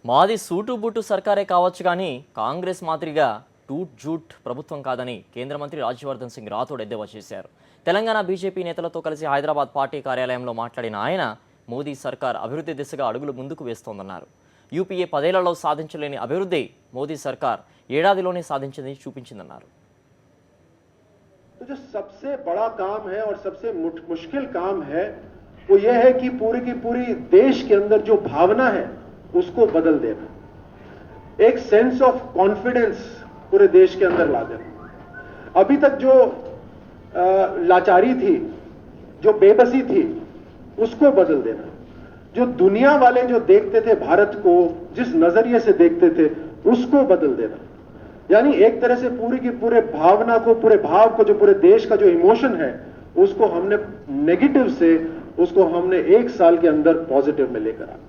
మాది suit boot సర్కారే కావచ్చు కానీ కాంగ్రెస్ మాదిరిగా టూట్ జూట్ ప్రభుత్వం కాదని కేంద్ర మంత్రి రాజ్యవర్ధన్ సింగ్ రాథోడ్ ఎద్దేవా చేశారు. తెలంగాణ బీజేపీ నేతలతో కలిసి హైదరాబాద్ పార్టీ కార్యాలయంలో మాట్లాడిన ఆయన మోదీ సర్కార్ అభివృద్ధి దిశగా అడుగులు ముందుకు వేస్తోందన్నారు. యూపీఏ 10 ఏళ్లలో సాధించలేని అభివృద్ధి మోదీ సర్కార్ ఏడాదిలోనే సాధించిందని చూపించిందన్నారు. तो जो सबसे बड़ा काम है और सबसे मुश्किल काम है वो ये है कि पूरी की पूरी देश के अंदर जो भावना है उसको बदल देना, एक सेंस ऑफ कॉन्फिडेंस पूरे देश के अंदर ला देना. अभी तक जो लाचारी थी, जो बेबसी थी, उसको बदल देना. जो दुनिया वाले जो देखते थे भारत को, जिस नजरिए से देखते थे, उसको बदल देना. यानी एक तरह से पूरी की पूरे भावना को, पूरे भाव को, जो पूरे देश का जो इमोशन है उसको हमने नेगेटिव से उसको हमने 1 साल के अंदर पॉजिटिव में लेकर आए.